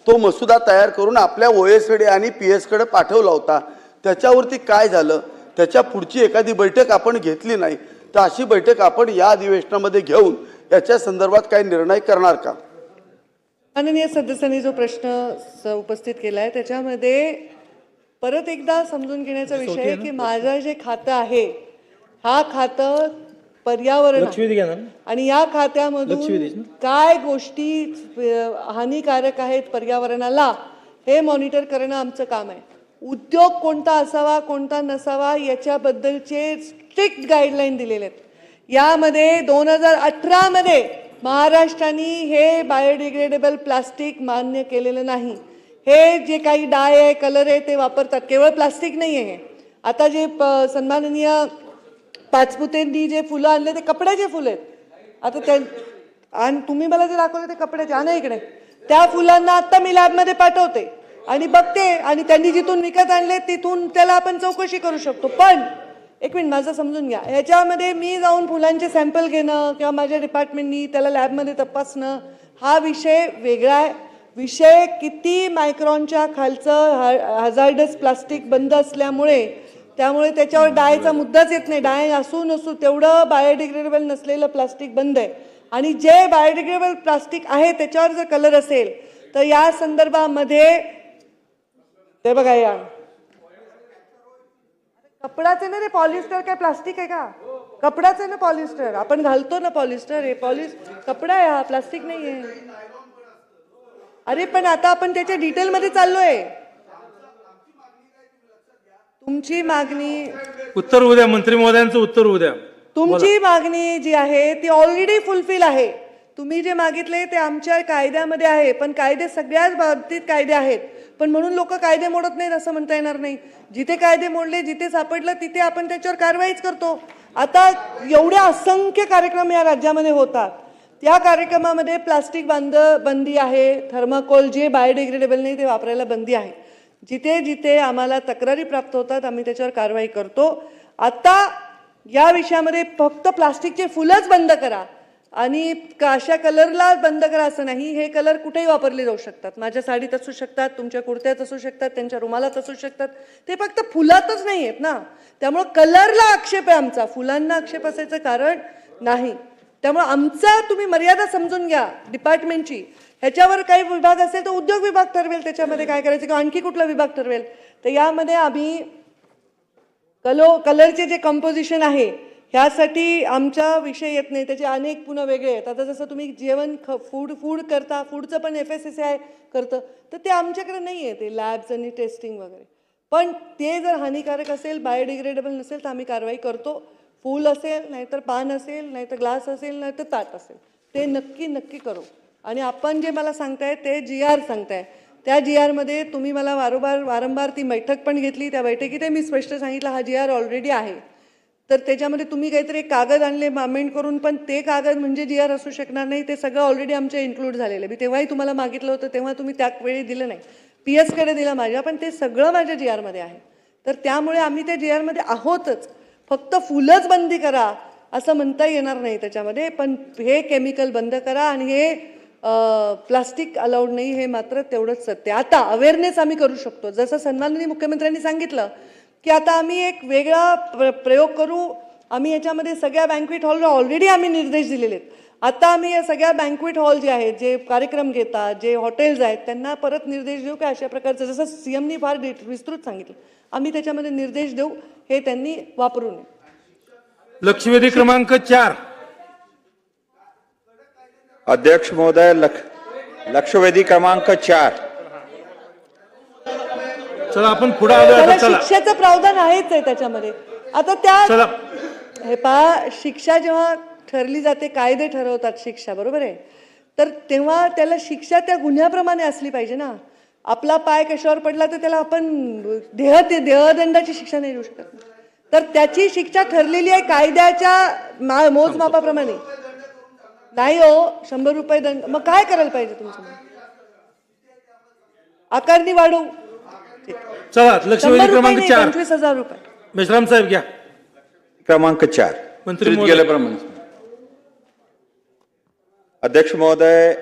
तो मसुदा तयार करून आपल्या OS आणि PS कडे पाठवला होता. त्याच्यावरती काय झालं, त्याच्या पुढची एखादी बैठक आपण घेतली नाही, तर अशी बैठक आपण या अधिवेशनामध्ये घेऊन याच्या संदर्भात काही निर्णय करणार का? माननीय सदस्यांनी जो प्रश्न उपस्थित केला आहे त्याच्यामध्ये परत एकदा समजून घेण्याचा विषय आहे की माझं जे खातं आहे हा खातं पर्यावरण आणि या खात्यामधून काय गोष्टी हानिकारक आहेत पर्यावरणाला हे मॉनिटर करणं आमचं काम आहे. उद्योग कोणता असावा कोणता नसावा याच्याबद्दलचे स्ट्रिक्ट गाईडलाईन दिलेले आहेत. यामध्ये 2018 मध्ये महाराष्ट्राने हे बायोडिग्रेडेबल प्लास्टिक मान्य केलेलं नाही. हे जे काही डाय आहे कलर आहे ते वापरतात, केवळ प्लास्टिक नाही आहे. आता जे सन्माननीय पाचपुतेंनी जे फुलं आणले ते कपड्याचे फुलं आहेत. आता त्या आणि तुम्ही मला जे दाखवले ते कपड्याचे आणा इकडे. त्या फुलांना आता मी लॅबमध्ये पाठवते आणि बघते आणि त्यांनी जिथून विकत आणले तिथून त्याला आपण चौकशी करू शकतो. पण एक मिनिट माझं समजून घ्या, ह्याच्यामध्ये मी जाऊन फुलांचे सॅम्पल घेणं किंवा माझ्या डिपार्टमेंटनी त्याला लॅबमध्ये तपासणं हा विषय वेगळा आहे. विषय किती मायक्रॉनच्या खालचं हजार्डस प्लास्टिक बंद असल्यामुळे त्यामुळे त्याच्यावर डायचा मुद्दाच येत नाही. डाय असू नसू तेवढं बायोडिग्रेडेबल नसलेलं प्लास्टिक बंद आहे. आणि जे बायोडिग्रेडेबल प्लास्टिक आहे त्याच्यावर जर कलर असेल तर या संदर्भामध्ये ते बघा, या कपडाचे ना, ते पॉलिस्टर काय प्लास्टिक आहे का? कपडाच आहे ना पॉलिस्टर, आपण घालतो ना पॉलिस्टर, हे कपडा आहे हा, प्लास्टिक नाही आहे. अरे पण आता आपण त्याच्या डिटेलमध्ये चाललोय. तुमची मागणी उत्तर उद्या मंत्री महोदयांचं उत्तर उद्या. तुमची मागणी जी आहे ती ऑलरेडी फुलफिल आहे. तुम्ही जे मागितले ते आमच्या कायद्यामध्ये आहे. पण कायदे सगळ्याच बाबतीत कायदे आहेत, पण म्हणून लोक कायदे मोडत नाहीत असं म्हणता येणार नाही. जिथे कायदे मोडले, जिथे सापडलं तिथे आपण त्याच्यावर कारवाईच करतो. आता एवढ्या असंख्य कार्यक्रम या राज्यामध्ये होतात, त्या कार्यक्रमामध्ये प्लास्टिक बंदी आहे, थर्माकोल जे बायोडिग्रेडेबल नाही ते वापरायला बंदी आहे. जिथे जिथे आम्हाला तक्रारी प्राप्त होतात आम्ही त्याच्यावर कारवाई करतो. आता या विषयामध्ये फक्त प्लास्टिकचे फुलंच बंद करा आणि अशा कलरला बंद करा असं नाही. हे कलर कुठेही वापरले जाऊ शकतात. माझ्या साडीत असू शकतात, तुमच्या कुर्त्यात असू शकतात, त्यांच्या रुमालात असू शकतात. ते फक्त फुलातच नाही आहेत ना. त्यामुळं कलरला आक्षेप आहे आमचा, फुलांना आक्षेप असायचं कारण नाही. त्यामुळे आमचा तुम्ही मर्यादा समजून घ्या डिपार्टमेंटची. ह्याच्यावर काही विभाग असेल तर उद्योग विभाग ठरवेल त्याच्यामध्ये काय करायचं किंवा आणखी कुठला विभाग ठरवेल. तर यामध्ये आम्ही कलरचे जे कंपोजिशन आहे ह्यासाठी आमचा विषय येत नाही. त्याचे अनेक पुन्हा वेगळे आहेत. आता जसं तुम्ही जेवण फूड करता, फूडचं पण FSSAI करतं, तर ते आमच्याकडे नाही आहे ते लॅब्स आणि टेस्टिंग वगैरे. पण ते जर हानिकारक असेल, बायोडिग्रेडेबल नसेल तर आम्ही कारवाई करतो. फूल असेल, नाहीतर पान असेल, नाहीतर ग्लास असेल, नाहीतर ताट असेल, ते नक्की करू. आणि आपण जे मला सांगताय ते GR सांगताय, त्या GR मध्ये तुम्ही मला वारंवार ती बैठक पण घेतली. त्या बैठकीत मी स्पष्ट सांगितलं हा GR ऑलरेडी आहे. तर त्याच्यामध्ये तुम्ही काहीतरी कागद आणले अमेंड करून, पण ते कागद म्हणजे GR असू शकणार नाही. ते सगळं ऑलरेडी आमच्या इन्क्लूड झालेलं आहे. मी तेव्हाही तुम्हाला मागितलं होतं, तेव्हा तुम्ही त्यावेळी दिलं नाही. PS कडे दिला माझ्या, पण ते सगळं माझ्या GR मध्ये आहे. तर त्यामुळे आम्ही त्या GR मध्ये आहोतच. फक्त फुलंच बंदी करा असं म्हणता येणार नाही त्याच्यामध्ये. पण हे केमिकल बंद करा आणि हे प्लास्टिक अलाउड नाही, हे मात्र तेवढंच सत्य. आता अवेअरनेस आम्ही करू शकतो. जसं सन्माननीय मुख्यमंत्र्यांनी सांगितलं की आता आम्ही एक वेगळा प्रयोग करू. आम्ही याच्यामध्ये सगळ्या बँक्वेट हॉलला ऑलरेडी आम्ही निर्देश दिलेले आहेत. आता आम्ही या सगळ्या बँक्वेट हॉल जे आहेत, जे कार्यक्रम घेतात, जे हॉटेल्स आहेत, त्यांना परत निर्देश देऊ की अशा प्रकारचं, जसं CMनी फार विस्तृत सांगितलं, आम्ही त्याच्यामध्ये निर्देश देऊ, हे त्यांनी वापरू नये. लक्षवेधी क्रमांक 4. अध्यक्ष महोदय, लक्षवेधी क्रमांक 4. चला आपण पुढे आलो. चला, शिक्षेचं प्रावधान आहेच आहे त्याच्यामध्ये. आता त्या हे पहा, शिक्षा जेव्हा ठरली जाते, कायदे ठरवतात शिक्षा, बरोबर आहे, तर तेव्हा त्याला शिक्षा त्या गुन्ह्याप्रमाणे असली पाहिजे ना. आपला पाय कशावर पडला तर त्याला आपण देहदंडाची शिक्षा नाही देऊ शकत. तर त्याची शिक्षा ठरलेली आहे कायद्याच्या मोजमापाप्रमाणे. नाही हो, 100 रुपये दंड. मग काय करायला पाहिजे तुमचं? आकारणी वाढवू. चला, लक्षवेधी क्रमांक 4. 25,000 रुपये. मेश्राम साहेब घ्या. क्रमांक 4. मंत्री अध्यक्ष महोदय,